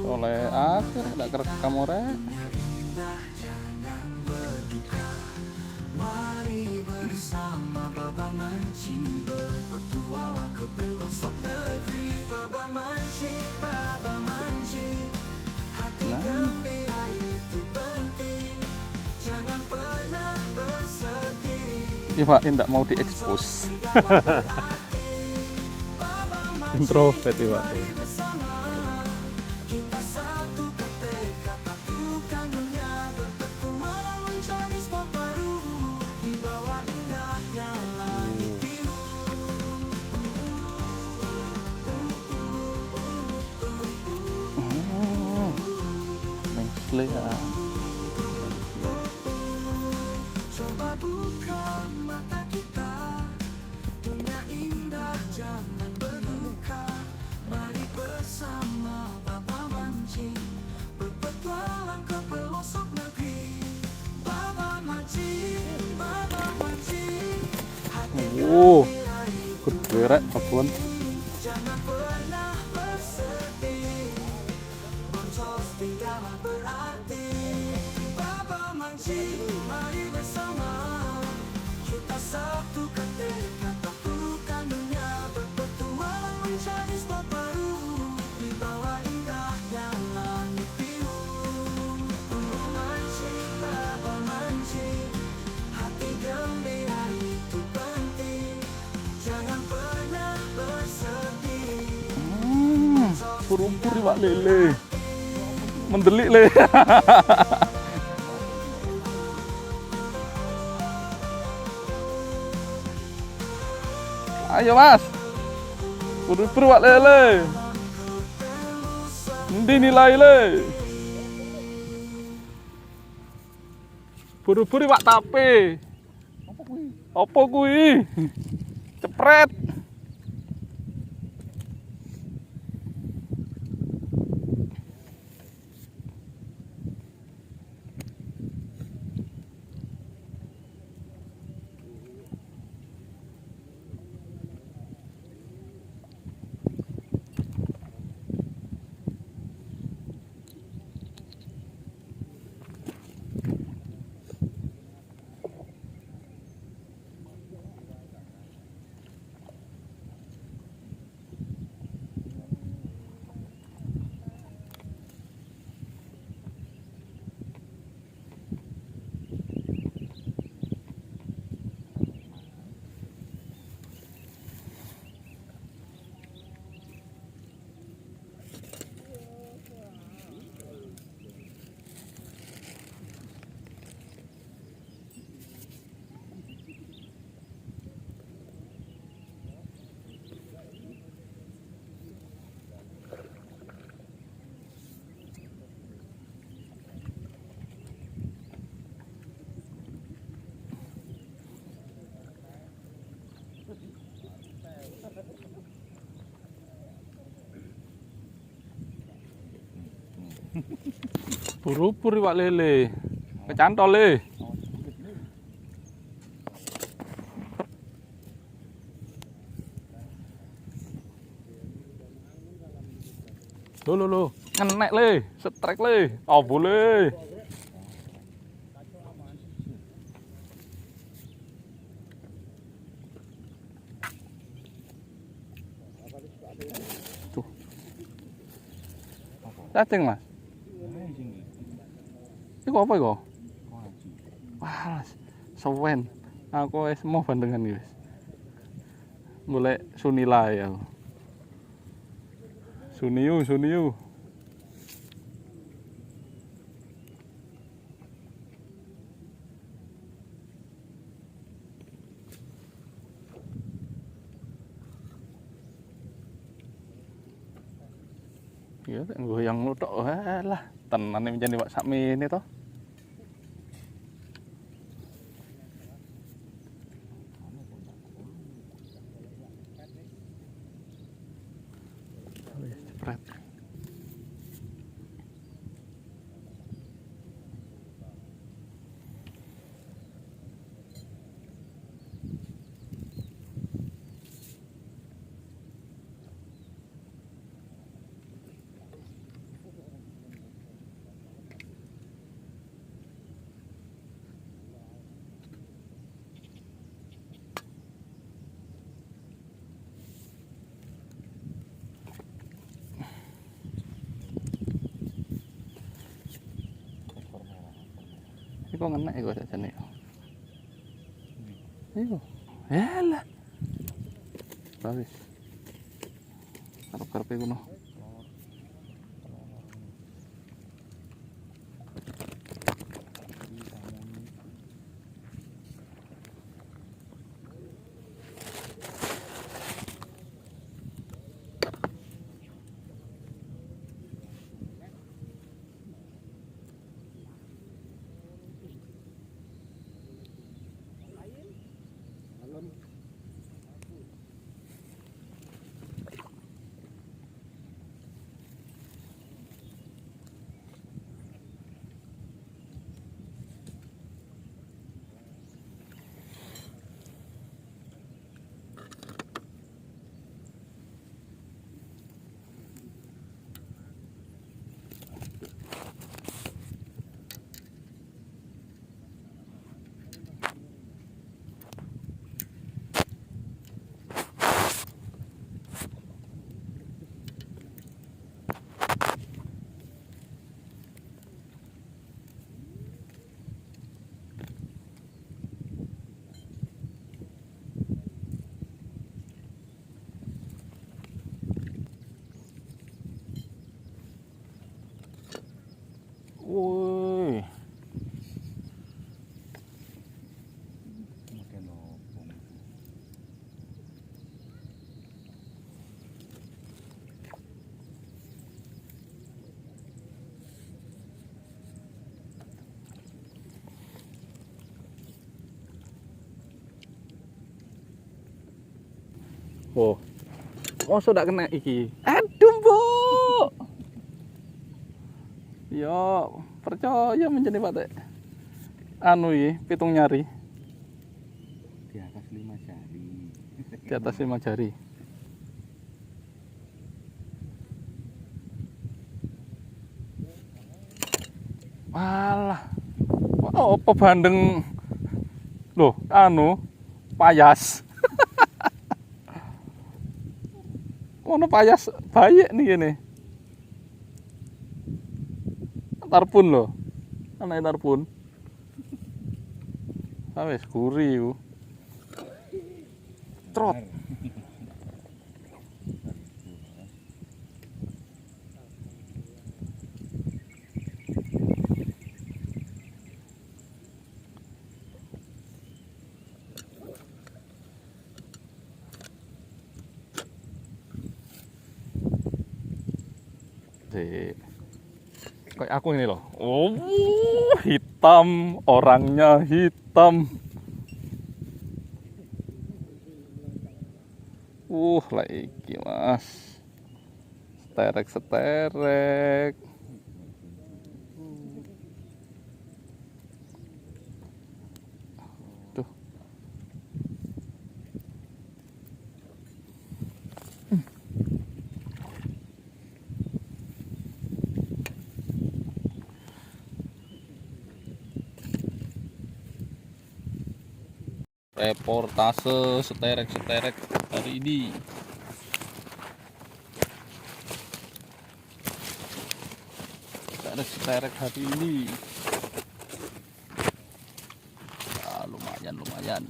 Oleh akhir tidak kerekam ora. Mari bersama Baba mancing berpetualang ke pelosok negeri. Baba mancing, hati gembira itu penting. Jangan pernah bersedih. Iya Pak, tidak mau diekspos. Introvert ya Pak. Kita satu ketika takutkan dunia berpetualang mencari spot baru di bawah indahnya langit biru. Mengsle ya. Coba buka mata kita, dunia indah jangan berduka. Mari bersama Baba mancing berpetualang ke pelosok negeri. Baba mancing, hati gembira itu Bergerak apun. jangan pernah bersedih. Boncos tinggallah berarti. Baba mancing, mari bersama. Kita satu ketika takutkan dunia berpetualang mencari spot baru di bawah indahnya langit biru. Mancing, Baba mancing, hati gembira itu penting. Jangan pernah bersedih. Pur-pur Pak lele. Mendelik le. Ayo Mas. Pur-pur Pak lele. Endi nilai le? Pur-pur Pak tape. Apa kuwi? Cepret. Pur-pur Pak lele. Kecantol le. Lo. Ngenek le, setrek le. Oh boleh. Tuh. Cacing Mas. Iku apa iku? Wah, sewen. Aku wis mau bandengan iki wis. Mulai sunila ya. Suniu. Iya, goyang lu tok lah. Tenan menjadi Pak sakmene to. Wis cepret. kok ngenek kok sajane. Iyo. Yalah. Wis. Karep-karepe kuno. Woi. Oh. Mosok dak kena iki. Aduh, Mbok. Yo, percaya menjadi Pak. Anu iki, pitung nyari. Di atas 5 jari. Di atas 5 jari. Walah. Oh, apa bandeng. Loh, anu payas. Ono payas bayi nih gini. Tarpun loh. Anak tarpun. Wis guri iku. Trot. Kayak aku ini loh. Oh, hitam, orangnya hitam. Lah iki Mas. Seterek-seterek. Tuh. Reportase seterek-seterek hari ini. Seterek hari ini. Ya, lumayan.